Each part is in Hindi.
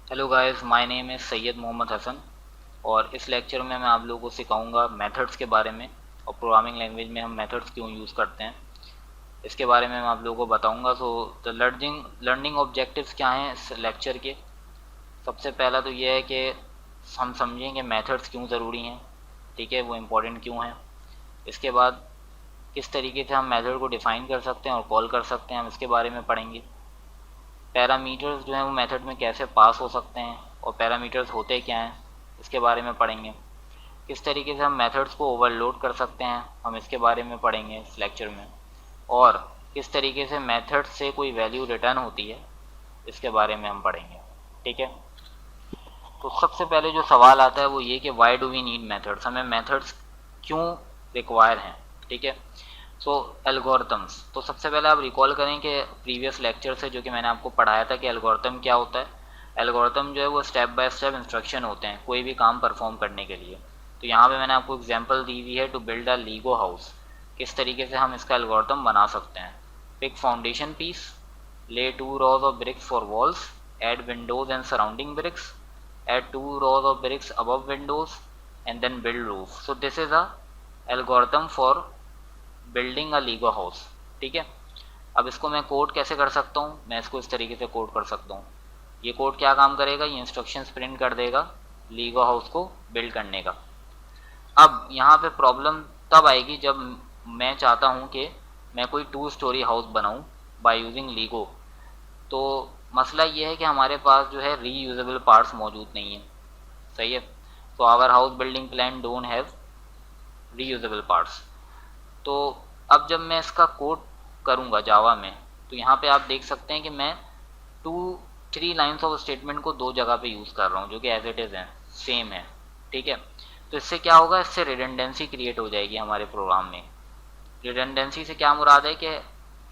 Hello guys, my name is Syed Mohammad Hasan. और इस लेक्चर में मैं आप लोगों को सिखाऊंगा मेथड्स के बारे में और प्रोग्रामिंग लैंग्वेज में हम मेथड्स क्यों यूज़ करते हैं इसके बारे में मैं आप लोगों को बताऊंगा। सो द लर्निंग ऑब्जेक्टिव्स क्या हैं इस लेक्चर के। सबसे पहला तो ये है कि हम समझें कि मेथड्स क्यों ज़रूरी हैं, ठीक है, वो इम्पोर्टेंट क्यों हैं। इसके बाद किस तरीके से हम मेथड को डिफ़ाइन कर सकते हैं और कॉल कर सकते हैं, हम इसके बारे में पढ़ेंगे। पैरामीटर्स जो हैं वो मेथड में कैसे पास हो सकते हैं और पैरामीटर्स होते क्या हैं इसके बारे में पढ़ेंगे। किस तरीके से हम मेथड्स को ओवरलोड कर सकते हैं हम इसके बारे में पढ़ेंगे इस लेक्चर में। और किस तरीके से मेथड से कोई वैल्यू रिटर्न होती है इसके बारे में हम पढ़ेंगे, ठीक है। तो सबसे पहले जो सवाल आता है वो ये कि why do we need methods, हमें मेथड्स क्यों रिक्वायर हैं, ठीक है। सो एल्गोरिथम्स, तो सबसे पहले आप रिकॉल करें कि प्रीवियस लेक्चर से जो कि मैंने आपको पढ़ाया था कि एल्गोरिथम क्या होता है। एल्गोरिथम जो है वो स्टेप बाय स्टेप इंस्ट्रक्शन होते हैं कोई भी काम परफॉर्म करने के लिए। तो यहाँ पे मैंने आपको एग्जांपल दी हुई है to build a Lego house, किस तरीके से हम इसका एल्गोरिथम बना सकते हैं। Pick foundation piece, lay 2 rows of bricks for walls, add windows and surrounding bricks, add 2 rows of bricks above windows and then build roof. So this is a algorithm for building a Lego house, ठीक है। अब इसको मैं कोड कैसे कर सकता हूँ, मैं इसको इस तरीके से कोड कर सकता हूँ। ये कोड क्या काम करेगा, ये इंस्ट्रक्शंस प्रिंट कर देगा लीगो हाउस को बिल्ड करने का। अब यहाँ पे प्रॉब्लम तब आएगी जब मैं चाहता हूँ कि मैं कोई 2 स्टोरी हाउस बनाऊँ बाय यूजिंग लीगो। तो मसला ये है कि हमारे पास जो है रीयूजेबल पार्ट्स मौजूद नहीं है, सही है। तो our house building plan don't have reusable parts. तो अब जब मैं इसका कोड करूँगा जावा में, तो यहाँ पे आप देख सकते हैं कि मैं 3 लाइन्स ऑफ स्टेटमेंट को 2 जगह पे यूज़ कर रहा हूँ जो कि एज इट इज़ हैं, सेम है, ठीक है। तो इससे क्या होगा, इससे रिडंडेंसी क्रिएट हो जाएगी हमारे प्रोग्राम में। रिडंडेंसी से क्या मुराद है कि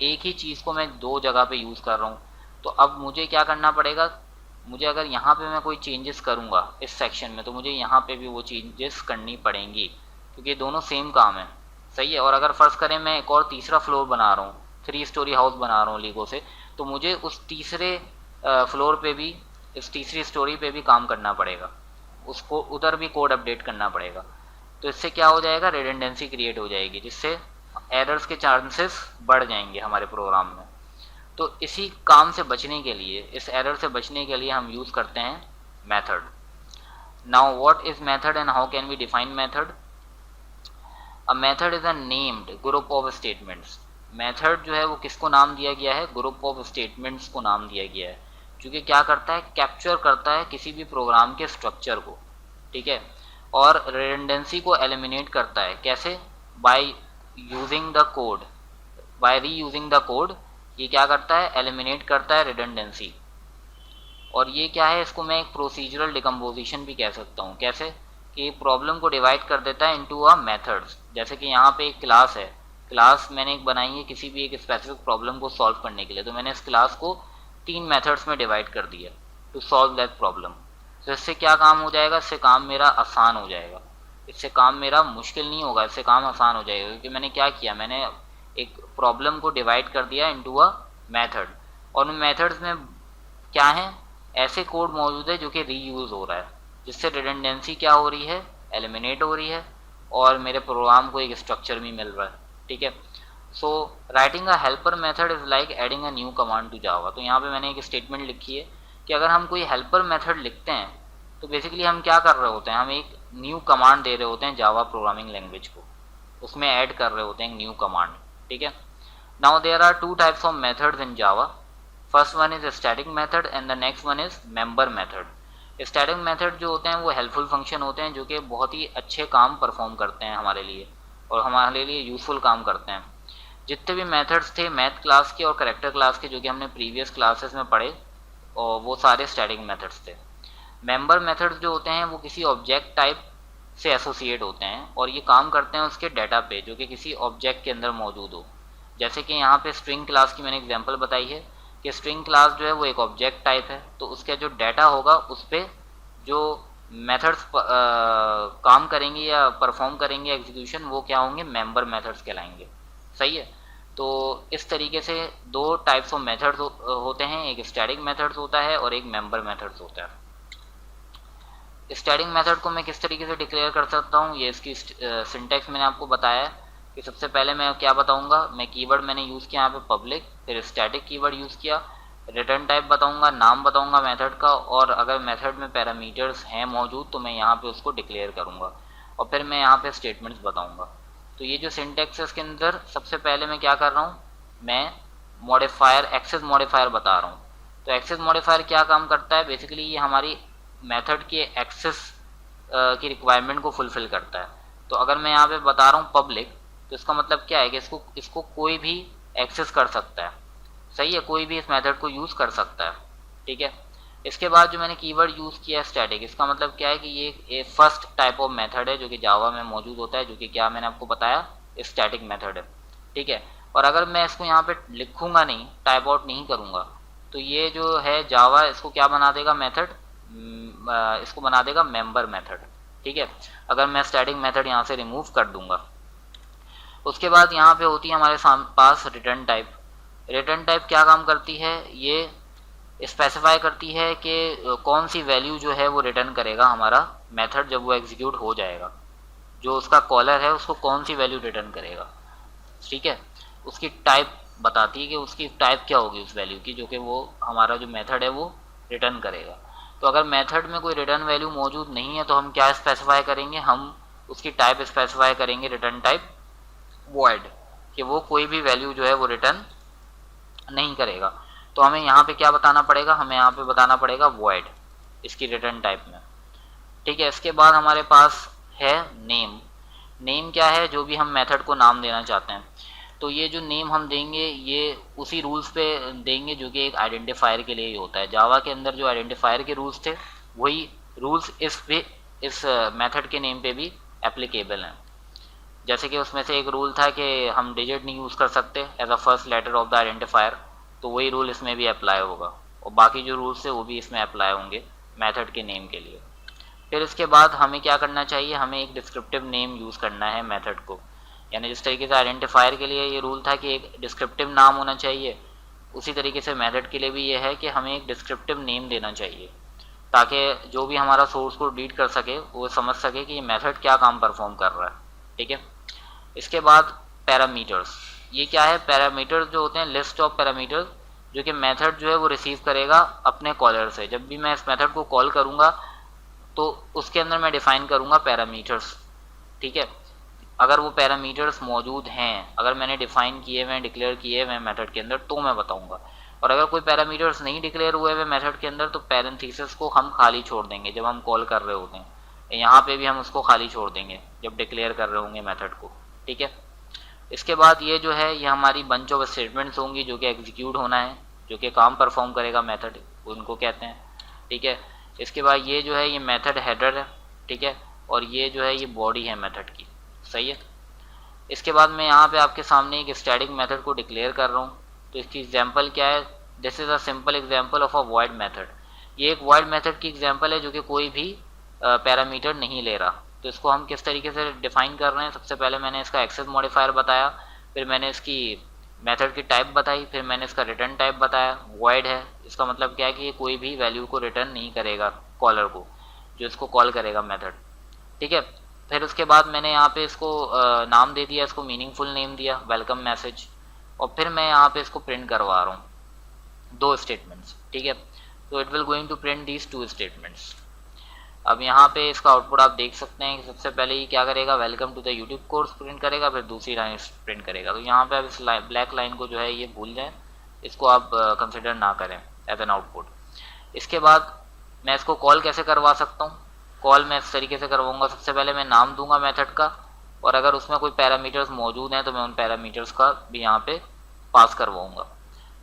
एक ही चीज़ को मैं 2 जगह पे यूज़ कर रहा हूँ। तो अब मुझे क्या करना पड़ेगा, मुझे अगर यहाँ पे मैं कोई चेंजेस करूँगा इस सेक्शन में तो मुझे यहाँ पे भी वो चेंजेस करनी पड़ेंगी क्योंकि दोनों सेम काम है, सही है। और अगर फ़र्ज़ करें मैं एक और तीसरा फ्लोर बना रहा हूँ, 3 स्टोरी हाउस बना रहा हूँ लीगो से, तो मुझे उस तीसरे फ्लोर पे भी, इस तीसरी स्टोरी पे भी काम करना पड़ेगा, उसको उधर भी कोड अपडेट करना पड़ेगा। तो इससे क्या हो जाएगा, रिडंडेंसी क्रिएट हो जाएगी जिससे एरर्स के चांसेस बढ़ जाएंगे हमारे प्रोग्राम में। तो इसी काम से बचने के लिए, इस एरर से बचने के लिए हम यूज़ करते हैं method. Now what is method and how can we define method. A method is a named group of statements. Method जो है वो किसको नाम दिया गया है, ग्रुप ऑफ स्टेटमेंट्स को नाम दिया गया है, जो कि क्या करता है, कैप्चर करता है किसी भी प्रोग्राम के स्ट्रक्चर को, ठीक है। और रिडंडेंसी को एलिमिनेट करता है, कैसे, by using the code, by reusing the code. ये क्या करता है, एलिमिनेट करता है रिडंडेंसी। और ये क्या है, इसको मैं एक प्रोसीजरल डिकम्पोजिशन भी कह सकता हूँ। कैसे कि प्रॉब्लम को डिवाइड कर देता है इनटू अ मेथड्स। जैसे कि यहाँ पे एक क्लास है, क्लास मैंने एक बनाई है किसी भी एक स्पेसिफिक प्रॉब्लम को सॉल्व करने के लिए, तो मैंने इस क्लास को 3 मेथड्स में डिवाइड कर दिया टू सॉल्व दैट प्रॉब्लम। तो इससे क्या काम हो जाएगा, इससे काम मेरा आसान हो जाएगा, इससे काम मेरा मुश्किल नहीं होगा, इससे काम आसान हो जाएगा क्योंकि मैंने क्या किया, मैंने एक प्रॉब्लम को डिवाइड कर दिया इनटू अ मेथड। और उन मेथड्स में क्या है, ऐसे कोड मौजूद है जो कि रीयूज हो रहा है, जिससे रिडंडेंसी क्या हो रही है, एलिमिनेट हो रही है, और मेरे प्रोग्राम को एक स्ट्रक्चर भी मिल रहा है, ठीक है। So writing a helper method is like adding a new command to Java. तो यहाँ पे मैंने एक स्टेटमेंट लिखी है कि अगर हम कोई हेल्पर मेथड लिखते हैं तो बेसिकली हम क्या कर रहे होते हैं, हम एक न्यू कमांड दे रहे होते हैं जावा प्रोग्रामिंग लैंग्वेज को, उसमें ऐड कर रहे होते हैं न्यू कमांड, ठीक है। Now there are 2 types of methods in Java. First one is static method and the next one is member method. Static method जो होते हैं वो हेल्पफुल फंक्शन होते हैं जो कि बहुत ही अच्छे काम परफॉर्म करते हैं हमारे लिए और हमारे लिए यूजफुल काम करते हैं। जितने भी मेथड्स थे मैथ क्लास के और करेक्टर क्लास के जो कि हमने प्रीवियस क्लासेस में पढ़े, और वो सारे स्टैटिक मेथड्स थे। मेंबर मेथड्स जो होते हैं वो किसी ऑब्जेक्ट टाइप से एसोसिएट होते हैं और ये काम करते हैं उसके डाटा पे जो कि किसी ऑब्जेक्ट के अंदर मौजूद हो। जैसे कि यहाँ पे स्ट्रिंग क्लास की मैंने एग्जांपल बताई है कि स्ट्रिंग क्लास जो है वो एक ऑब्जेक्ट टाइप है, तो उसका जो डाटा होगा उस पर जो मेथड्स काम करेंगे या परफॉर्म करेंगे एग्जीक्यूशन, वो क्या होंगे, मेंबर मेथड्स कहलाएंगे, सही है। तो इस तरीके से दो टाइप्स ऑफ मेथड्स होते हैं, एक स्टैटिक मेथड्स होता है और एक मेंबर मेथड्स होता है। स्टैटिक मेथड को मैं किस तरीके से डिक्लेयर कर सकता हूँ, ये इसकी सिंटैक्स मैंने आपको बताया है कि सबसे पहले मैं क्या बताऊंगा, मैं कीवर्ड मैंने यूज़ किया यहाँ पे पब्लिक, फिर स्टैटिक कीवर्ड यूज़ किया, रिटर्न टाइप बताऊंगा, नाम बताऊंगा मेथड का, और अगर मेथड में पैरामीटर्स हैं मौजूद तो मैं यहाँ पे उसको डिक्लेयर करूँगा, और फिर मैं यहाँ पे स्टेटमेंट्स बताऊँगा। तो ये जो सिंटैक्स है इसके अंदर सबसे पहले मैं क्या कर रहा हूँ, मैं मॉडिफायर एक्सेस मॉडिफायर बता रहा हूँ। तो एक्सेस मॉडिफायर क्या काम करता है, बेसिकली ये हमारी मेथड के एक्सेस की रिक्वायरमेंट को फुलफिल करता है। तो अगर मैं यहाँ पे बता रहा हूँ पब्लिक, तो इसका मतलब क्या है कि इसको कोई भी एक्सेस कर सकता है, सही है, कोई भी इस मेथड को यूज़ कर सकता है, ठीक है। इसके बाद जो मैंने कीवर्ड यूज़ किया है स्टैटिक, इसका मतलब क्या है कि ये फर्स्ट टाइप ऑफ मेथड है जो कि जावा में मौजूद होता है, जो कि क्या मैंने आपको बताया स्टैटिक मेथड है, ठीक है। और अगर मैं इसको यहाँ पे लिखूंगा नहीं, टाइप आउट नहीं करूँगा, तो ये जो है जावा इसको क्या बना देगा मेथड, इसको बना देगा मेंबर मेथड, ठीक है, अगर मैं स्टैटिक मेथड यहाँ से रिमूव कर दूंगा। उसके बाद यहाँ पे होती है हमारे पास रिटर्न टाइप। रिटर्न टाइप क्या काम करती है, ये स्पेसिफाई करती है कि कौन सी वैल्यू जो है वो रिटर्न करेगा हमारा मेथड जब वो एग्जीक्यूट हो जाएगा, जो उसका कॉलर है उसको कौन सी वैल्यू रिटर्न करेगा, ठीक है। उसकी टाइप बताती है कि उसकी टाइप क्या होगी उस वैल्यू की, जो कि वो हमारा जो मेथड है वो रिटर्न करेगा। तो अगर मेथड में कोई रिटर्न वैल्यू मौजूद नहीं है तो हम क्या स्पेसिफाई करेंगे, हम उसकी टाइप स्पेसिफाई करेंगे रिटर्न टाइप वॉइड, कि वो कोई भी वैल्यू जो है वो रिटर्न नहीं करेगा। तो हमें यहाँ पे क्या बताना पड़ेगा, हमें यहाँ पे बताना पड़ेगा वॉइड इसकी रिटर्न टाइप में, ठीक है। इसके बाद हमारे पास है नेम। नेम क्या है, जो भी हम मेथड को नाम देना चाहते हैं, तो ये जो नेम हम देंगे ये उसी रूल्स पे देंगे जो कि एक आइडेंटिफायर के लिए ही होता है। जावा के अंदर जो आइडेंटिफायर के रूल्स थे वही रूल्स इस मेथड के नेम पे भी एप्लीकेबल हैं। जैसे कि उसमें से एक रूल था कि हम डिजिट नहीं यूज़ कर सकते as a first letter of the identifier, तो वही रूल इसमें भी अप्लाई होगा, और बाकी जो रूल्स है वो भी इसमें अप्लाई होंगे मेथड के नेम के लिए। फिर इसके बाद हमें क्या करना चाहिए, हमें एक डिस्क्रिप्टिव नेम यूज़ करना है मेथड को, यानी जिस तरीके से आइडेंटिफायर के लिए ये रूल था कि एक डिस्क्रिप्टिव नाम होना चाहिए, उसी तरीके से मेथड के लिए भी ये है कि हमें एक डिस्क्रिप्टिव नेम देना चाहिए, ताकि जो भी हमारा सोर्स कोड रीड कर सके वो समझ सके कि ये मेथड क्या काम परफॉर्म कर रहा है, ठीक है। इसके बाद पैरामीटर्स, ये क्या है, पैरामीटर्स जो होते हैं लिस्ट ऑफ पैरामीटर्स जो कि मेथड जो है वो रिसीव करेगा अपने कॉलर से। जब भी मैं इस मेथड को कॉल करूँगा तो उसके अंदर मैं डिफाइन करूँगा पैरामीटर्स, ठीक है। अगर वो पैरामीटर्स मौजूद हैं, अगर मैंने डिफाइन किए हुए डिक्लेयर किए हुए मेथड के अंदर तो मैं बताऊंगा, और अगर कोई पैरामीटर्स नहीं डिक्लेयर हुए हुए मेथड के अंदर तो पैरेंथेसिस को हम खाली छोड़ देंगे जब हम कॉल कर रहे होते हैं। यहाँ पे भी हम उसको खाली छोड़ देंगे जब डिक्लेयर कर रहे होंगे मेथड को, ठीक है। इसके बाद ये जो है ये हमारी बंच ऑफ स्टेटमेंट्स होंगी जो कि एग्जीक्यूट होना है, जो कि काम परफॉर्म करेगा मेथड, उनको कहते हैं, ठीक है। इसके बाद ये जो है ये मेथड हेडर है, ठीक है, और ये जो है ये बॉडी है मेथड की, सही है। इसके बाद मैं यहाँ पे आपके सामने एक स्टैटिक मेथड को डिक्लेयर कर रहा हूँ, तो इसकी एग्जांपल क्या है, this is a simple example of a void method. ये एक वॉइड मेथड की एग्जांपल है जो कि कोई भी पैरामीटर नहीं ले रहा। तो इसको हम किस तरीके से डिफाइन कर रहे हैं, सबसे पहले मैंने इसका एक्सेस मॉडिफायर बताया, फिर मैंने इसकी मेथड की टाइप बताई, फिर मैंने इसका रिटर्न टाइप बताया, वॉइड है, इसका मतलब क्या है कि ये कोई भी वैल्यू को रिटर्न नहीं करेगा कॉलर को, जो इसको कॉल करेगा मेथड, ठीक है। फिर उसके बाद मैंने यहाँ पे इसको नाम दे दिया, इसको मीनिंगफुल नेम दिया वेलकम मैसेज, और फिर मैं यहाँ पे इसको प्रिंट करवा रहा हूँ दो स्टेटमेंट्स, ठीक है। तो it will going to print these two statements. अब यहाँ पे इसका आउटपुट आप देख सकते हैं कि सबसे पहले ये क्या करेगा, welcome to the YouTube course print करेगा, फिर दूसरी लाइन प्रिंट करेगा। तो यहाँ पे आप इस ब्लैक लाइन को जो है ये भूल जाएं, इसको आप कंसिडर ना करें एज एन आउटपुट। इसके बाद मैं इसको कॉल कैसे करवा सकता हूँ, कॉल मैं इस तरीके से करवाऊंगा, सबसे पहले मैं नाम दूंगा मेथड का, और अगर उसमें कोई पैरामीटर्स मौजूद हैं तो मैं उन पैरामीटर्स का भी यहाँ पे पास करवाऊंगा।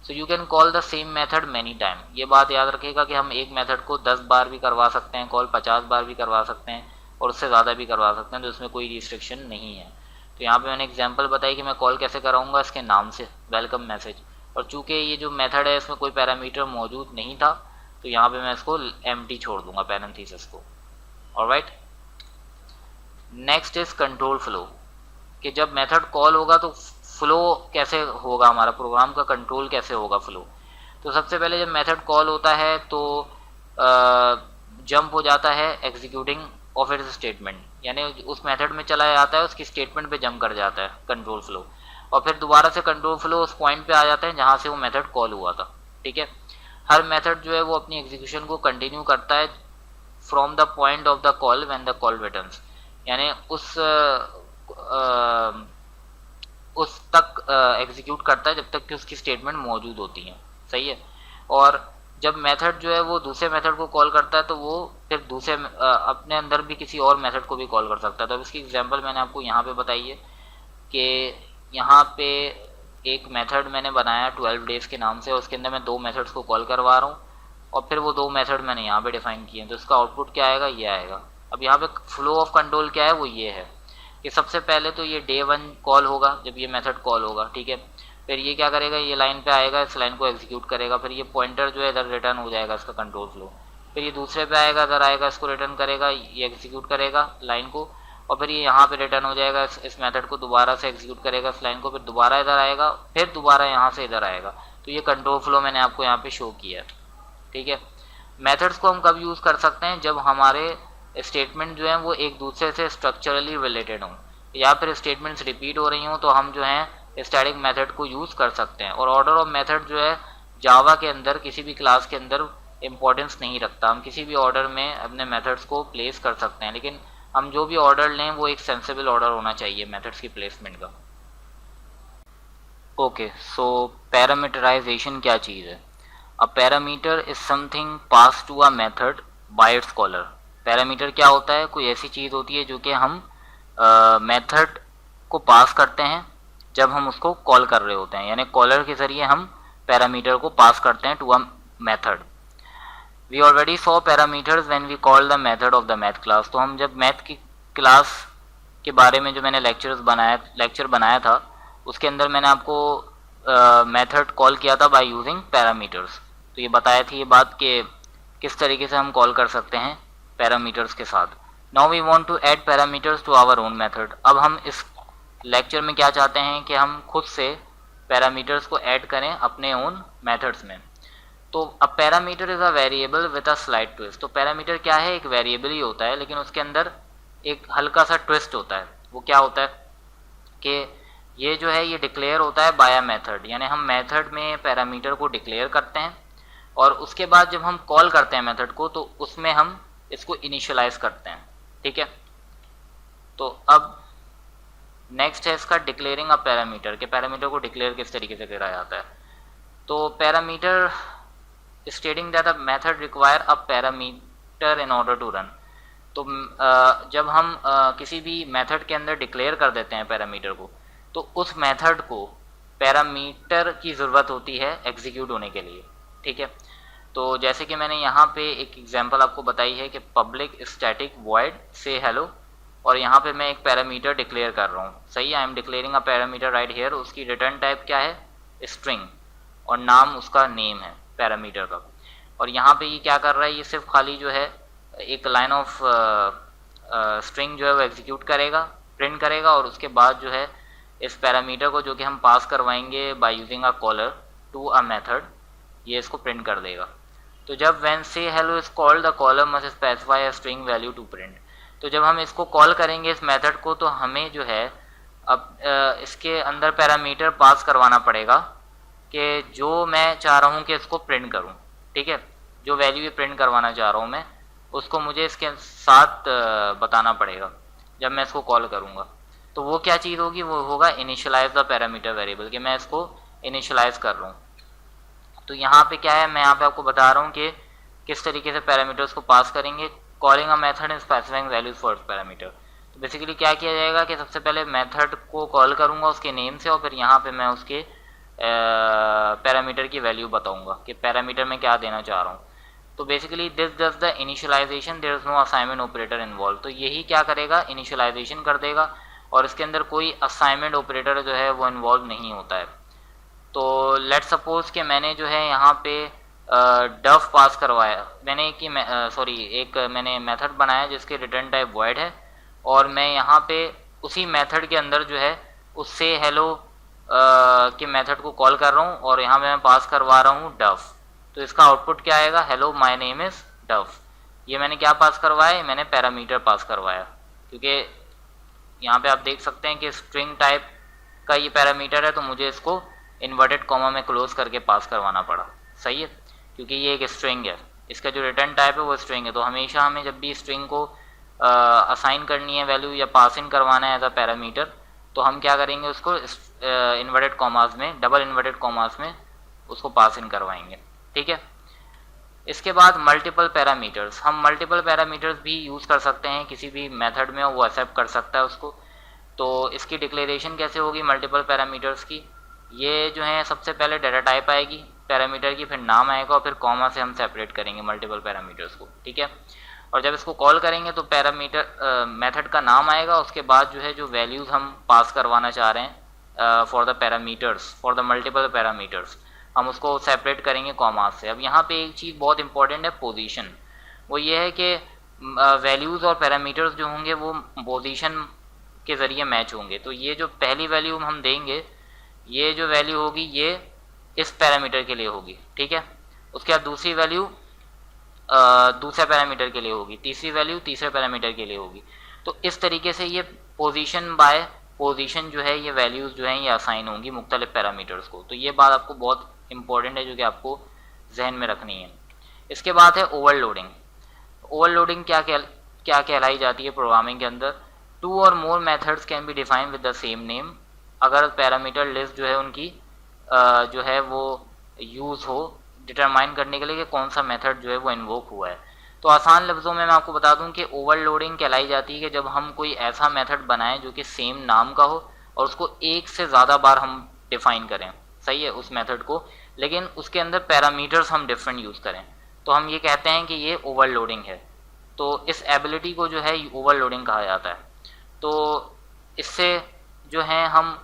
So you can call the same method many time. ये बात याद रखिएगा कि हम एक मेथड को 10 बार भी करवा सकते हैं कॉल, 50 बार भी करवा सकते हैं, और उससे ज़्यादा भी करवा सकते हैं, तो इसमें कोई रिस्ट्रिक्शन नहीं है। तो यहाँ पे मैंने एग्जांपल बताई कि मैं कॉल कैसे कराऊंगा, इसके नाम से वेलकम मैसेज, और चूंकि ये जो मेथड है इसमें कोई पैरामीटर मौजूद नहीं था तो यहाँ पे मैं इसको एम्प्टी छोड़ दूंगा पैरेंथेसिस को। Alright, next is control flow, कि जब मेथड कॉल होगा तो फ्लो कैसे होगा, हमारा प्रोग्राम का कंट्रोल कैसे होगा फ्लो। तो सबसे पहले जब मेथड कॉल होता है तो जंप हो जाता है एग्जीक्यूटिंग ऑफ इट्स स्टेटमेंट, यानी उस मेथड में चला जाता है, उसकी स्टेटमेंट पे जंप कर जाता है कंट्रोल फ्लो, और फिर दोबारा से कंट्रोल फ्लो उस पॉइंट पे आ जाता है जहां से वो मेथड कॉल हुआ था। ठीक है, हर मेथड जो है वो अपनी एग्जीक्यूशन को कंटिन्यू करता है from the point of the call when the call returns, यानी उस तक एग्जीक्यूट करता है जब तक कि उसकी स्टेटमेंट मौजूद होती है। सही है। और जब मेथड जो है वो दूसरे मेथड को कॉल करता है तो वो फिर दूसरे अपने अंदर भी किसी और मेथड को भी कॉल कर सकता है। तो अब इसकी एग्जांपल मैंने आपको यहाँ पे बताई है कि यहाँ पे एक मेथड मैंने बनाया 12 डेज के नाम से, उसके अंदर मैं 2 मेथड्स को कॉल करवा रहा हूँ और फिर वो 2 मेथड मैंने यहाँ पे डिफाइन किए हैं। तो इसका आउटपुट क्या आएगा, ये आएगा। अब यहाँ पे फ्लो ऑफ कंट्रोल क्या है, वो ये है कि सबसे पहले तो ये डे 1 कॉल होगा जब ये मेथड कॉल होगा। ठीक है, फिर ये क्या करेगा, ये लाइन पे आएगा, इस लाइन को एग्जीक्यूट करेगा, फिर ये पॉइंटर जो है इधर रिटर्न हो जाएगा इसका कंट्रोल फ्लो, फिर ये दूसरे पे आएगा, इधर आएगा, इसको रिटर्न करेगा, ये एग्जीक्यूट करेगा लाइन को, और फिर ये यहाँ पे रिटर्न हो जाएगा, इस मेथड को दोबारा से एग्जीक्यूट करेगा इस लाइन को, फिर दोबारा इधर आएगा, फिर दोबारा यहाँ से इधर आएगा। तो ये कंट्रोल फ्लो मैंने आपको यहाँ पे शो किया। ठीक है, मेथड्स को हम कब यूज़ कर सकते हैं, जब हमारे स्टेटमेंट जो है वो एक दूसरे से स्ट्रक्चरली रिलेटेड हों या फिर स्टेटमेंट्स रिपीट हो रही हों, तो हम जो है स्टैटिक मेथड को यूज़ कर सकते हैं। और ऑर्डर ऑफ मेथड जो है जावा के अंदर किसी भी क्लास के अंदर इंपॉर्टेंस नहीं रखता, हम किसी भी ऑर्डर में अपने मेथड्स को प्लेस कर सकते हैं, लेकिन हम जो भी ऑर्डर लें वो एक सेंसिबल ऑर्डर होना चाहिए मेथड्स की प्लेसमेंट का। ओके, सो पैरामीटराइजेशन क्या चीज़ है। A parameter is something pass to a method by its caller. Parameter क्या होता है, कोई ऐसी चीज़ होती है जो कि हम मेथड को पास करते हैं जब हम उसको कॉल कर रहे होते हैं, यानी कॉलर के जरिए हम पैरामीटर को पास करते हैं to a method. We already saw parameters when we call the method of the math class. तो हम जब मैथ की क्लास के बारे में जो मैंने लेक्चर बनाया था उसके अंदर मैंने आपको मेथड कॉल किया था बाय यूजिंग पैरामीटर्स। तो ये बताया थी ये बात कि किस तरीके से हम कॉल कर सकते हैं पैरामीटर्स के साथ। Now we want to add parameters to our own method. अब हम इस लेक्चर में क्या चाहते हैं कि हम खुद से पैरामीटर्स को ऐड करें अपने ओन मेथड्स में। तो अ parameter is a variable with a slight twist. तो पैरामीटर क्या है, एक वेरिएबल ही होता है लेकिन उसके अंदर एक हल्का सा ट्विस्ट होता है। वो क्या होता है कि ये जो है ये डिक्लेयर होता है बाय अ मेथड, यानी हम मेथड में पैरामीटर को डिक्लेयर करते हैं और उसके बाद जब हम कॉल करते हैं मेथड को तो उसमें हम इसको इनिशियलाइज करते हैं। ठीक है, तो अब नेक्स्ट है इसका डिक्लेयरिंग अ पैरामीटर, के पैरामीटर को डिक्लेयर किस तरीके से करा जाता है। तो parameter stating that a method require a parameter in order to run. तो जब हम किसी भी मेथड के अंदर डिक्लेयर कर देते हैं पैरामीटर को तो उस मेथड को पैरामीटर की ज़रूरत होती है एग्जीक्यूट होने के लिए। ठीक है, तो जैसे कि मैंने यहाँ पे एक एग्जांपल आपको बताई है कि पब्लिक स्टैटिक वॉइड से हेलो, और यहाँ पे मैं एक पैरामीटर डिक्लेयर कर रहा हूँ। सही है, I am declaring a parameter right here. उसकी रिटर्न टाइप क्या है, स्ट्रिंग, और नाम उसका नेम है पैरामीटर का। और यहाँ पे ये क्या कर रहा है, ये सिर्फ खाली जो है एक लाइन ऑफ स्ट्रिंग जो है वो एग्जीक्यूट करेगा, प्रिंट करेगा, और उसके बाद जो है इस पैरामीटर को जो कि हम पास करवाएंगे by using a caller to a method, ये इसको प्रिंट कर देगा। तो जब व्हेन से hello is called the caller must specify a string value to print. तो जब हम इसको कॉल करेंगे इस मेथड को तो हमें जो है अब इसके अंदर पैरामीटर पास करवाना पड़ेगा कि जो मैं चाह रहा हूँ कि इसको प्रिंट करूँ। ठीक है, जो वैल्यू ये प्रिंट करवाना चाह रहा हूँ मैं उसको मुझे इसके साथ बताना पड़ेगा जब मैं इसको कॉल करूँगा। तो वो क्या चीज़ होगी, वो होगा इनिशियलाइज द पैरामीटर वेरिएबल, कि मैं इसको इनिशियलाइज कर रहा हूँ। तो यहाँ पे क्या है, मैं यहाँ पे आपको बता रहा हूँ कि किस तरीके से पैरामीटर्स को पास करेंगे। Calling a method in specifying values for parameter. तो बेसिकली क्या किया जाएगा कि सबसे पहले मेथड को कॉल करूँगा उसके नेम से, और फिर यहाँ पे मैं उसके पैरामीटर की वैल्यू बताऊँगा कि पैरामीटर में क्या देना चाह रहा हूँ। तो basically this does the initialization, there is no assignment operator involve. तो यही क्या करेगा, इनिशियलाइजेशन कर देगा, और इसके अंदर कोई असाइनमेंट ऑपरेटर जो है वो इन्वॉल्व नहीं होता है। तो लेट सपोज कि मैंने जो है यहाँ पे डफ पास करवाया, मैंने एक मैंने मेथड बनाया जिसके रिटर्न टाइप वॉइड है, और मैं यहाँ पे उसी मेथड के अंदर जो है उससे हेलो के मेथड को कॉल कर रहा हूँ और यहाँ पे मैं पास करवा रहा हूँ डव। तो इसका आउटपुट क्या आएगा, hello my name is Dove. ये मैंने क्या पास करवाया, मैंने पैरामीटर पास करवाया, क्योंकि यहाँ पे आप देख सकते हैं कि स्ट्रिंग टाइप का ये पैरामीटर है, तो मुझे इसको इन्वर्टेड कॉमा में क्लोज करके पास करवाना पड़ा। सही है, क्योंकि ये एक स्ट्रिंग है, इसका जो रिटर्न टाइप है वो स्ट्रिंग है। तो हमेशा हमें जब भी स्ट्रिंग को असाइन करनी है वैल्यू या पास इन करवाना है एज अ पैरामीटर, तो हम क्या करेंगे, उसको इन्वर्टेड कॉमास में, डबल इन्वर्टेड कॉमास में उसको पास इन करवाएंगे। ठीक है, इसके बाद मल्टीपल पैरामीटर्स, हम मल्टीपल पैरामीटर्स भी यूज़ कर सकते हैं, किसी भी मेथड में वो एक्सेप्ट कर सकता है उसको। तो इसकी डिक्लेरेशन कैसे होगी मल्टीपल पैरामीटर्स की, ये जो है सबसे पहले डाटा टाइप आएगी पैरामीटर की, फिर नाम आएगा और फिर कॉमा से हम सेपरेट करेंगे मल्टीपल पैरामीटर्स को। ठीक है, और जब इसको कॉल करेंगे तो पैरामीटर मेथड का नाम आएगा, उसके बाद जो है जो वैल्यूज़ हम पास करवाना चाह रहे हैं for the parameters, for the multiple parameters, हम उसको सेपरेट करेंगे कॉमा से। अब यहाँ पे एक चीज़ बहुत इंपॉर्टेंट है, पोजीशन। वो ये है कि वैल्यूज़ और पैरामीटर्स जो होंगे वो पोजीशन के ज़रिए मैच होंगे। तो ये जो पहली वैल्यू हम देंगे, ये जो वैल्यू होगी ये इस पैरामीटर के लिए होगी। ठीक है, उसके बाद दूसरी वैल्यू दूसरे पैरामीटर के लिए होगी, तीसरी वैल्यू तीसरे पैरामीटर के लिए होगी। तो इस तरीके से ये पोजीशन बाय पोजीशन जो है ये वैल्यूज़ जो हैं ये असाइन होंगी मुख्तलिफ पैरामीटर्स को। तो ये बात आपको बहुत इंपॉर्टेंट है जो कि आपको जहन में रखनी है। इसके बाद है ओवरलोडिंग। ओवरलोडिंग क्या कहलाई जाती है प्रोग्रामिंग के अंदर, two or more methods can be defined with the same name. अगर पैरामीटर लिस्ट जो है उनकी जो है वो यूज़ हो डिटरमाइन करने के लिए कि कौन सा मेथड जो है वो इन्वोक हुआ है। तो आसान लफ्ज़ों में मैं आपको बता दूं कि ओवरलोडिंग कहलाई जाती है कि जब हम कोई ऐसा मेथड बनाएं जो कि सेम नाम का हो और उसको एक से ज़्यादा बार हम डिफ़ाइन करें, सही है, उस मेथड को, लेकिन उसके अंदर पैरामीटर्स हम डिफरेंट यूज़ करें, तो हम ये कहते हैं कि ये ओवरलोडिंग है। तो इस एबिलिटी को जो है ओवरलोडिंग कहा जाता है। तो इससे जो है हम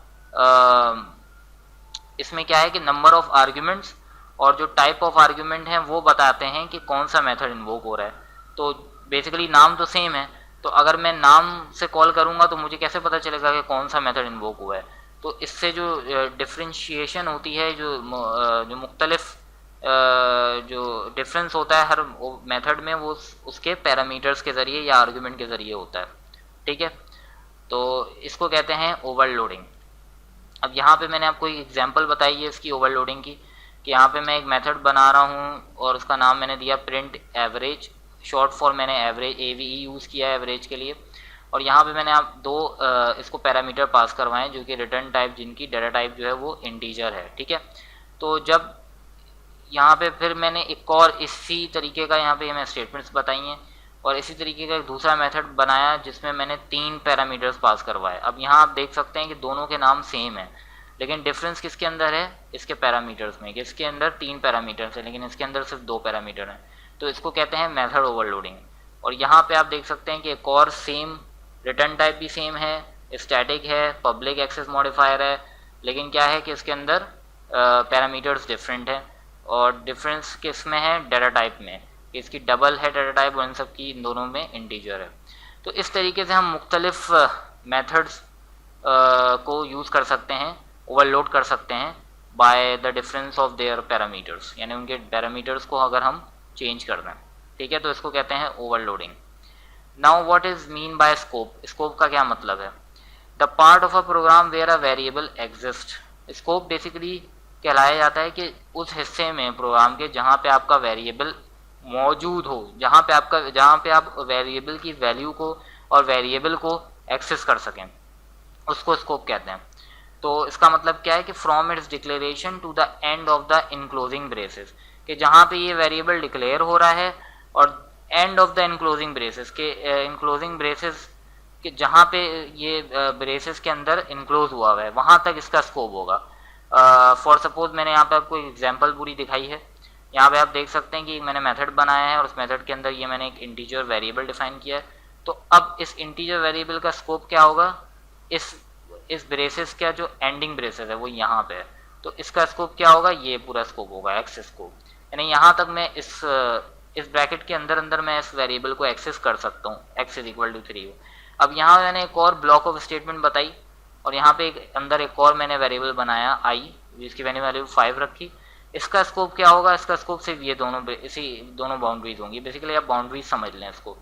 इसमें क्या है कि नंबर ऑफ आर्ग्यूमेंट्स और जो टाइप ऑफ आर्ग्यूमेंट हैं वो बताते हैं कि कौन सा मेथड इन्वोक हो रहा है। तो बेसिकली नाम तो सेम है, तो अगर मैं नाम से कॉल करूंगा तो मुझे कैसे पता चलेगा कि कौन सा मेथड इन्वोक हुआ है। तो इससे जो डिफ्रेंशिएशन होती है, जो मुख्तलिफ जो डिफरेंस होता है हर मेथड में, वो उसके पैरामीटर्स के ज़रिए या आर्ग्यूमेंट के ज़रिए होता है। ठीक है, तो इसको कहते हैं ओवरलोडिंग। अब यहाँ पे मैंने आपको एक एग्जांपल बताई है इसकी ओवरलोडिंग की, कि यहाँ पे मैं एक मेथड बना रहा हूँ और उसका नाम मैंने दिया प्रिंट एवरेज, शॉर्ट फॉर्म मैंने एवरेज AVE यूज़ किया है एवरेज के लिए। और यहाँ पे मैंने आप दो इसको पैरामीटर पास करवाएं जो कि रिटर्न टाइप, जिनकी डाटा टाइप जो है वो इंटीजर है। ठीक है, तो जब यहाँ पे फिर मैंने एक और इसी तरीके का यहाँ पे मैं स्टेटमेंट्स बताई हैं और इसी तरीके का एक दूसरा मेथड बनाया जिसमें मैंने 3 पैरामीटर्स पास करवाए। अब यहाँ आप देख सकते हैं कि दोनों के नाम सेम है, लेकिन डिफरेंस किसके अंदर है, इसके पैरामीटर्स में। इसके अंदर 3 पैरामीटर्स हैं लेकिन इसके अंदर सिर्फ 2 पैरामीटर हैं, तो इसको कहते हैं मेथड ओवरलोडिंग। और यहाँ पे आप देख सकते हैं कि एक और सेम रिटर्न टाइप भी सेम है, स्टैटिक है, पब्लिक एक्सेस मॉडिफायर है, लेकिन क्या है कि इसके अंदर पैरामीटर्स डिफरेंट है। और डिफरेंस किस में है, डाटा टाइप में, कि इसकी डबल है डाटा टाइप और इन सब की इन दोनों में इंटीजर है। तो इस तरीके से हम मुख्तलिफ मेथड्स को यूज़ कर सकते हैं, ओवरलोड कर सकते हैं by the difference of their parameters, यानी उनके पैरामीटर्स को अगर हम चेंज कर दें। ठीक है, तो इसको कहते हैं overloading. Now what is mean by scope. Scope का क्या मतलब है, the part of a program where a variable exist. Scope basically कहलाया जाता है कि उस हिस्से में प्रोग्राम के जहाँ पे आपका वेरिएबल मौजूद हो, जहाँ पे आप वेरिएबल की वैल्यू को और वेरिएबल को एक्सेस कर सकें, उसको स्कोप कहते हैं। तो इसका मतलब क्या है कि from its declaration to the end of the enclosing braces, कि जहाँ पे ये वेरिएबल डिक्लेयर हो रहा है और and of the enclosing braces के इनक्लोजिंग ब्रेसेस के जहाँ पे ये ब्रेसेस के अंदर इनक्लोज हुआ हुआ है वहाँ तक इसका स्कोप होगा। फॉर सपोज मैंने यहाँ पे आपको एग्जांपल पूरी दिखाई है। यहाँ पे आप देख सकते हैं कि मैंने मेथड बनाया है और उस मेथड के अंदर ये मैंने एक इंटीजर वेरिएबल डिफाइन किया है। तो अब इस इंटीजर वेरिएबल का स्कोप क्या होगा, इस ब्रेसेस का जो एंडिंग ब्रेसेस है वो यहाँ पे है, तो इसका स्कोप क्या होगा, ये पूरा स्कोप होगा, एक्स स्कोप। यानी यहाँ तक मैं इस ब्रैकेट के अंदर मैं इस वेरिएबल को एक्सेस कर सकता हूँ, x = 3। अब यहाँ मैंने एक और ब्लॉक ऑफ स्टेटमेंट बताई और यहाँ पे एक अंदर एक और मैंने वेरिएबल बनाया i, जिसकी वैल्यू 5 रखी। इसका स्कोप क्या होगा, इसका स्कोप सिर्फ ये दोनों बाउंड्रीज होंगी। बेसिकली आप बाउंड्रीज समझ लें इसको,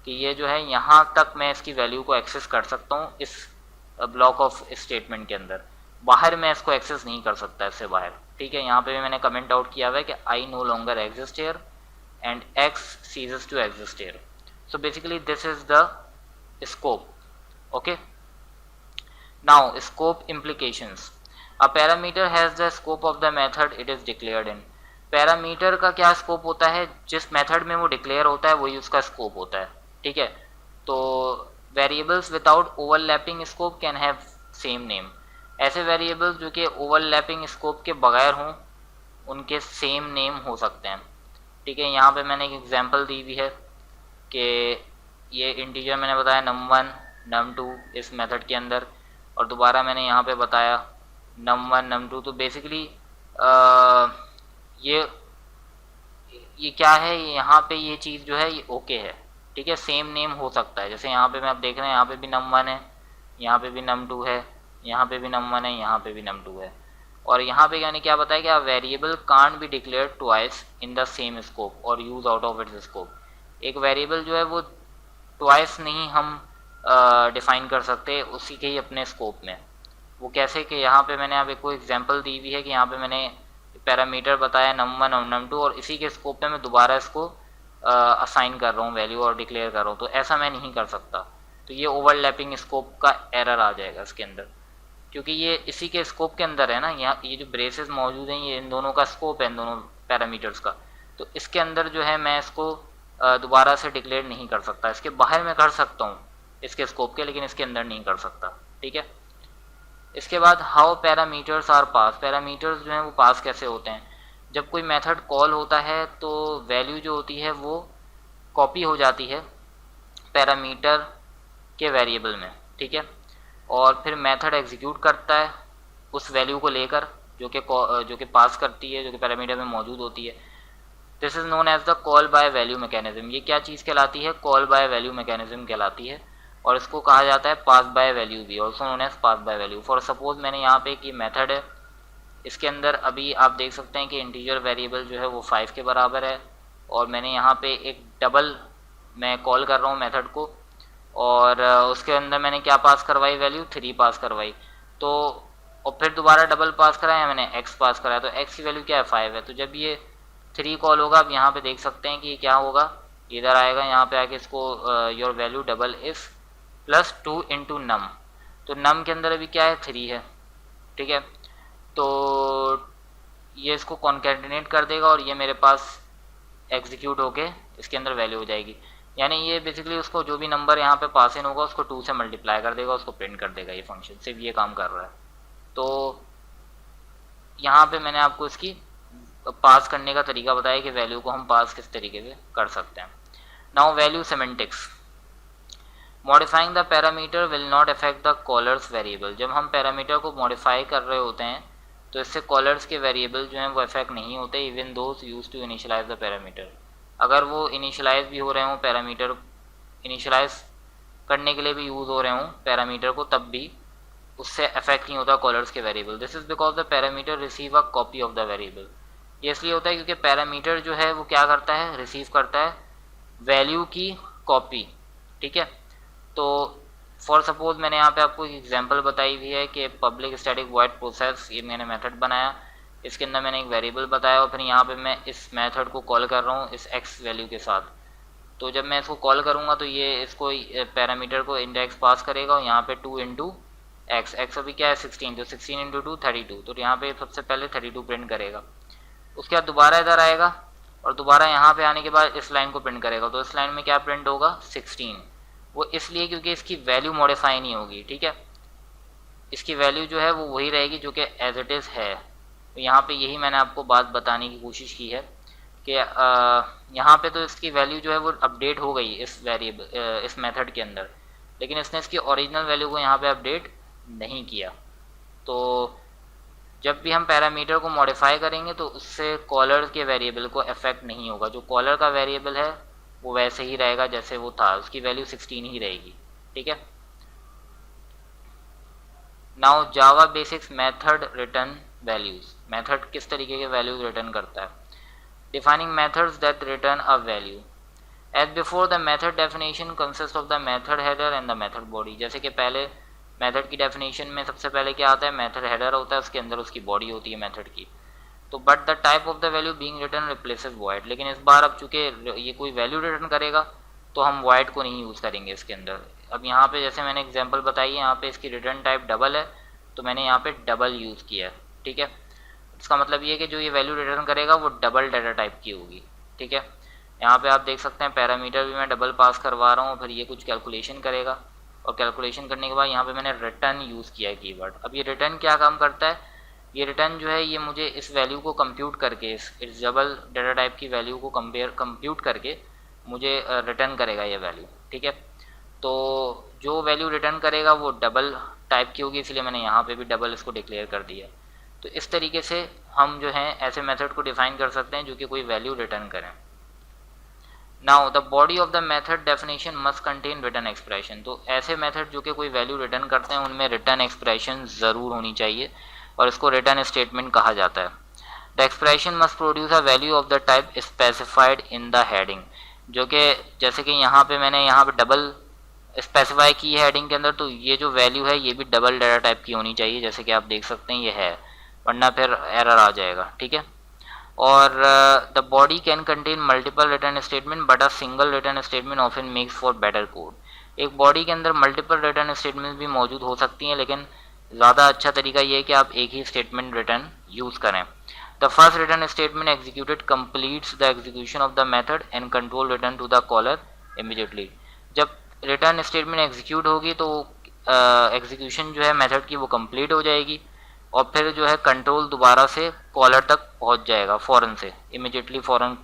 कि ये जो है यहाँ तक मैं इसकी वैल्यू को एक्सेस कर सकता हूँ इस ब्लॉक ऑफ स्टेटमेंट के अंदर, बाहर मैं इसको एक्सेस नहीं कर सकता इससे बाहर। ठीक है, यहाँ पे भी मैंने कमेंट आउट किया हुआ है कि I no longer exist here and ex ceases to exist here. So basically this is the scope. Okay, now scope implications. A parameter has the scope of the method it is declared in. Parameter का क्या स्कोप होता है, जिस मेथड में वो डिक्लेयर होता है वही उसका स्कोप होता है। ठीक है, तो variables without overlapping scope can have same name. ऐसे वेरिएबल्स जो कि ओवरलैपिंग स्कोप के बगैर हों उनके सेम नेम हो सकते हैं। ठीक है, यहाँ पे मैंने एक एग्जांपल दी हुई है कि ये इंटीजर मैंने बताया num1 num2 इस मेथड के अंदर, और दोबारा मैंने यहाँ पे बताया num1 num2। तो बेसिकली ये क्या है, यहाँ पे ये चीज़ जो है ये ओके है। ठीक है, सेम नेम हो सकता है। जैसे यहाँ पे मैं आप देख रहे हैं, यहाँ पे भी num1 है, यहाँ पे भी num2 है, यहाँ पे भी num1 है, यहाँ पे भी num2 है। और यहाँ पे यानी क्या बताया कि variable can't be declare twice in the same scope और use out of its scope. एक वेरिएबल जो है वो ट्वाइस नहीं हम डिफाइन कर सकते उसी के ही अपने स्कोप में। वो कैसे, कि यहाँ पे मैंने आप एक को एग्जांपल दी हुई है कि यहाँ पे मैंने पैरामीटर बताया num1 और num2 और इसी के स्कोप में मैं दोबारा इसको असाइन कर रहा हूँ वैल्यू और डिक्लेयर कर रहा हूँ, तो ऐसा मैं नहीं कर सकता। तो ये ओवरलैपिंग स्कोप का एरर आ जाएगा इसके अंदर, क्योंकि ये इसी के स्कोप के अंदर है ना। यहाँ ये जो ब्रेसेस मौजूद हैं ये इन दोनों का स्कोप है, इन दोनों पैरामीटर्स का। तो इसके अंदर जो है मैं इसको दोबारा से डिक्लेयर नहीं कर सकता। इसके बाहर मैं कर सकता हूँ इसके स्कोप के, लेकिन इसके अंदर नहीं कर सकता। ठीक है, इसके बाद how parameters are pass. Parameters जो हैं वो पास कैसे होते हैं, जब कोई मेथड कॉल होता है तो वैल्यू जो होती है वो कॉपी हो जाती है पैरामीटर के वेरिएबल में। ठीक है, और फिर मेथड एग्जीक्यूट करता है उस वैल्यू को लेकर जो कि पास करती है, जो कि पैरामीटर में मौजूद होती है। This is known as the call by value mechanism. ये क्या चीज़ कहलाती है, कॉल बाय वैल्यू मैकेनिज्म कहलाती है, और इसको कहा जाता है पास बाय वैल्यू भी, also known as pass by value. For suppose मैंने यहाँ पे कि मेथड है, इसके अंदर अभी आप देख सकते हैं कि इंटीजर वेरिएबल जो है वो 5 के बराबर है, और मैंने यहाँ पे एक डबल मैं कॉल कर रहा हूँ मेथड को, और उसके अंदर मैंने क्या पास करवाई, वैल्यू 3 पास करवाई। तो और फिर दोबारा डबल पास कराया मैंने, x पास कराया, तो x की वैल्यू क्या है, 5 है। तो जब ये 3 कॉल होगा, अब यहाँ पे देख सकते हैं कि क्या होगा, इधर आएगा, यहाँ पे आके इसको your value double if +2 into num. तो नम के अंदर अभी क्या है, 3 है। ठीक है, तो ये इसको कॉन्केटिनेट कर देगा और ये मेरे पास एग्जीक्यूट होके इसके अंदर वैल्यू हो जाएगी। यानी ये बेसिकली उसको जो भी नंबर यहाँ पे पास इन होगा उसको 2 से मल्टीप्लाई कर देगा, उसको प्रिंट कर देगा। ये फंक्शन सिर्फ ये काम कर रहा है। तो यहाँ पे मैंने आपको इसकी पास करने का तरीका बताया कि वैल्यू को हम पास किस तरीके से कर सकते हैं। Now value semantics. Modifying the parameter will not affect the caller's variable. जब हम पैरामीटर को मॉडिफाई कर रहे होते हैं तो इससे कॉलर्स के वेरिएबल जो हैं वो अफेक्ट नहीं होते, even those use to initialize the parameter. अगर वो इनिशियलाइज भी हो रहे हों, पैरामीटर इनिशियलाइज करने के लिए भी यूज़ हो रहे हों पैरामीटर को, तब भी उससे अफेक्ट नहीं होता कॉलर्स के variable. This is because the parameter receive a copy of the variable. ये इसलिए होता है क्योंकि पैरामीटर जो है वो क्या करता है, रिसीव करता है वैल्यू की कॉपी। ठीक है, तो फॉर सपोज मैंने यहाँ पे आपको एक एग्जांपल बताई हुई है कि पब्लिक स्टैटिक वॉइड प्रोसेस, ये मैंने मेथड बनाया, इसके अंदर मैंने एक वेरिएबल बताया और फिर यहाँ पे मैं इस मेथड को कॉल कर रहा हूँ इस x वैल्यू के साथ। तो जब मैं इसको कॉल करूँगा तो ये इसको पैरामीटर को इंडेक्स पास करेगा और यहाँ पे 2 इंटू एक्स, एक्स अभी क्या है 16, तो 16 इंटू 2 32, तो यहाँ पे सबसे पहले 32 प्रिंट करेगा। उसके बाद दोबारा इधर आएगा और दोबारा यहाँ पे आने के बाद इस लाइन को प्रिंट करेगा। तो इस लाइन में क्या प्रिंट होगा, 16। वो इसलिए क्योंकि इसकी वैल्यू मॉडिफाई नहीं होगी। ठीक है, इसकी वैल्यू जो है वो वही रहेगी जो कि एज इट इज़ है। तो यहाँ पे यही मैंने आपको बात बताने की कोशिश की है कि यहाँ पे तो इसकी वैल्यू जो है वो अपडेट हो गई इस वेरिएबल इस मेथड के अंदर, लेकिन इसने इसकी ओरिजिनल वैल्यू को यहाँ पे अपडेट नहीं किया। तो जब भी हम पैरामीटर को मॉडिफाई करेंगे तो उससे कॉलर के वेरिएबल को अफेक्ट नहीं होगा। जो कॉलर का वेरिएबल है वो वैसे ही रहेगा जैसे वो था, उसकी वैल्यू 16 ही रहेगी। ठीक है, now Java basics method return values, method किस तरीके के वैल्यूज रिटर्न करता है। Defining methods that return a value as before the method definition consist of the method header and the method body. जैसे कि पहले मेथड की डेफिनेशन में सबसे पहले क्या आता है, मेथड हेडर होता है, उसके अंदर उसकी बॉडी होती है मेथड की। तो but the type of the value being return replaces void, लेकिन इस बार अब चूंकि ये कोई वैल्यू रिटर्न करेगा तो हम वॉइड को नहीं यूज़ करेंगे इसके अंदर। अब यहाँ पे जैसे मैंने एग्जांपल बताई है, यहाँ पे इसकी रिटर्न टाइप डबल है तो मैंने यहाँ पे डबल यूज़ किया है, ठीक है। इसका मतलब ये है कि जो ये वैल्यू रिटर्न करेगा वो डबल डाटा टाइप की होगी, ठीक है। यहाँ पे आप देख सकते हैं पैरामीटर भी मैं डबल पास करवा रहा हूँ, फिर ये कुछ कैलकुलेशन करेगा और कैलकुलेशन करने के बाद यहाँ पे मैंने रिटर्न यूज़ किया है कीवर्ड। अब ये रिटर्न क्या काम करता है, ये रिटर्न जो है ये मुझे इस वैल्यू को कंप्यूट करके इस डबल डाटा टाइप की वैल्यू को कंप्यूट करके मुझे रिटर्न करेगा ये वैल्यू, ठीक है। तो जो वैल्यू रिटर्न करेगा वो डबल टाइप की होगी, इसलिए मैंने यहाँ पे भी डबल इसको डिक्लेयर कर दिया। तो इस तरीके से हम जो है ऐसे मेथड को डिफाइन कर सकते हैं जो कि कोई वैल्यू रिटर्न करें। Now the body of the method definition must contain return expression. तो ऐसे मेथड जो कि कोई वैल्यू रिटर्न करते हैं उनमें रिटर्न एक्सप्रेशन ज़रूर होनी चाहिए और इसको रिटर्न स्टेटमेंट कहा जाता है। The expression must produce a value of the type specified in the heading, जो कि जैसे कि यहाँ पे मैंने यहाँ पे डबल स्पेसिफाई की है हेडिंग के अंदर, तो ये जो वैल्यू है ये भी डबल डाटा टाइप की होनी चाहिए, जैसे कि आप देख सकते हैं ये है, वरना फिर एरर आ जाएगा, ठीक है। और the body can contain multiple return statement but a single return statement often makes for better code. एक बॉडी के अंदर मल्टीपल रिटर्न स्टेटमेंट भी मौजूद हो सकती हैं, लेकिन ज़्यादा अच्छा तरीका ये है कि आप एक ही स्टेटमेंट रिटर्न यूज़ करें। The first return statement executed completes the execution of the method and control return to the caller immediately. जब रिटर्न स्टेटमेंट एग्जीक्यूट होगी तो एग्जीक्यूशन जो है मेथड की वो कंप्लीट हो जाएगी और फिर जो है कंट्रोल दोबारा से कॉलर तक पहुंच जाएगा फ़ौरन से, इमीडिएटली फ़ौरन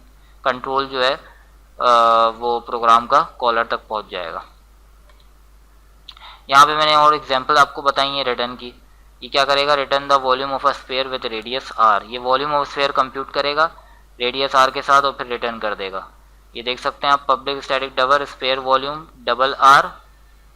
कंट्रोल जो है वो प्रोग्राम का कॉलर तक पहुंच जाएगा। यहाँ पे मैंने और एग्जांपल आपको बताई है रिटर्न की। ये क्या करेगा, return the volume of a sphere with radius r. ये वॉल्यूम ऑफ स्फीयर कंप्यूट करेगा रेडियस आर के साथ और फिर रिटर्न कर देगा। ये देख सकते हैं आप, public static double sphere volume double R.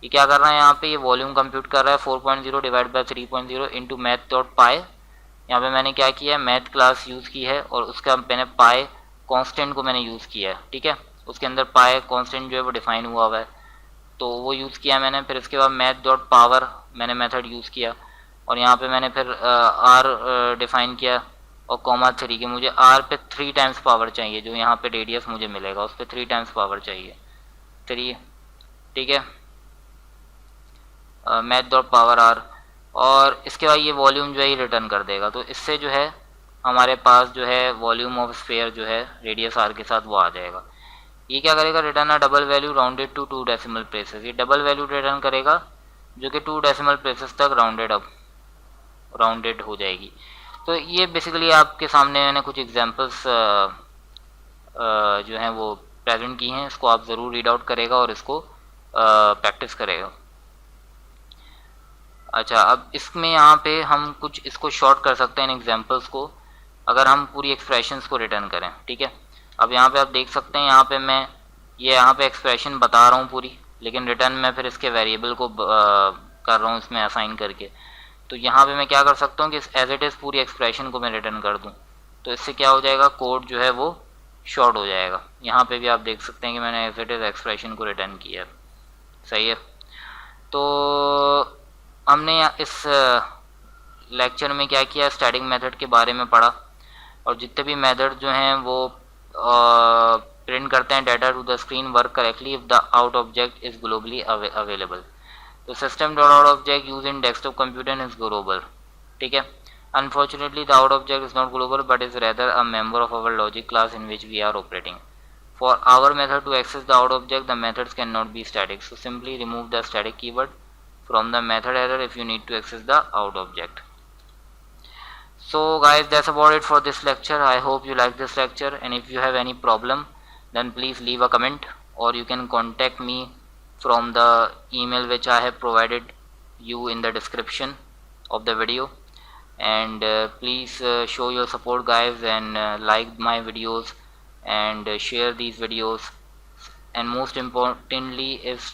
ये क्या कर रहा है, यहाँ पे ये वॉल्यूम कंप्यूट कर रहा है 4.0 divide by 3.0 into math dot pi. यहाँ पे मैंने क्या किया है, मैथ क्लास यूज़ की है और उसका मैंने पाई कांस्टेंट को मैंने यूज़ किया है, ठीक है। उसके अंदर पाई कांस्टेंट जो है वो डिफाइन हुआ हुआ है, तो वो यूज़ किया मैंने। फिर इसके बाद मैथ डॉट पावर मैंने मेथड यूज़ किया और यहाँ पे मैंने फिर आर डिफाइन किया और कॉमा 3 के मुझे आर पे 3 टाइम्स पावर चाहिए, जो यहाँ पे रेडियस मुझे मिलेगा उस पर 3 टाइम्स पावर चाहिए 3, ठीक है, मैथ डॉट पावर आर। और इसके बाद ये वॉल्यूम जो है ये रिटर्न कर देगा। तो इससे जो है हमारे पास जो है वॉल्यूम ऑफ स्फीयर जो है रेडियस आर के साथ वो आ जाएगा। ये क्या करेगा, return a double value rounded to 2 decimal places. ये डबल वैल्यू रिटर्न करेगा जो कि 2 डेसिमल प्लेसेस तक राउंडेड हो जाएगी। तो ये बेसिकली आपके सामने मैंने कुछ एग्जांपल्स जो हैं वो प्रेजेंट की हैं, इसको आप ज़रूर रीड आउट करेगा और इसको प्रैक्टिस करेगा। अच्छा, अब इसमें यहाँ पे हम कुछ इसको शॉर्ट कर सकते हैं इन एग्जांपल्स को, अगर हम पूरी एक्सप्रेशंस को रिटर्न करें, ठीक है। अब यहाँ पे आप देख सकते हैं, यहाँ पे मैं ये यहाँ पे एक्सप्रेशन बता रहा हूँ पूरी, लेकिन रिटर्न में फिर इसके वेरिएबल को कर रहा हूँ इसमें असाइन करके। तो यहाँ पे मैं क्या कर सकता हूँ कि एज इट इज़ पूरी एक्सप्रेशन को मैं रिटर्न कर दूँ, तो इससे क्या हो जाएगा, कोड जो है वो शॉर्ट हो जाएगा। यहाँ पे भी आप देख सकते हैं कि मैंने एज इट इज़ एक्सप्रेशन को रिटर्न किया, सही है। तो हमने इस लेक्चर में क्या किया, स्टैटिक मेथड के बारे में पढ़ा और जितने भी मेथड जो हैं वो प्रिंट करते हैं data to the screen work correctly if the out object is globally available. तो system dot out object use in desktop computer is global, ठीक है। Unfortunately the out object is not global but is rather a member of our logic class in which we are operating. For our method to access the out object, the methods cannot be static. So simply remove the static keyword from the method header if you need to access the out object. So guys, that's about it for this lecture. I hope you like this lecture, and if you have any problem then please leave a comment or you can contact me from the email which I have provided you in the description of the video. And please show your support guys and like my videos and share these videos, and most importantly is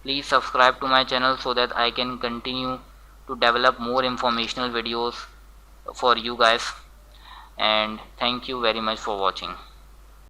please subscribe to my channel so that I can continue to develop more informational videos for you guys, and thank you very much for watching.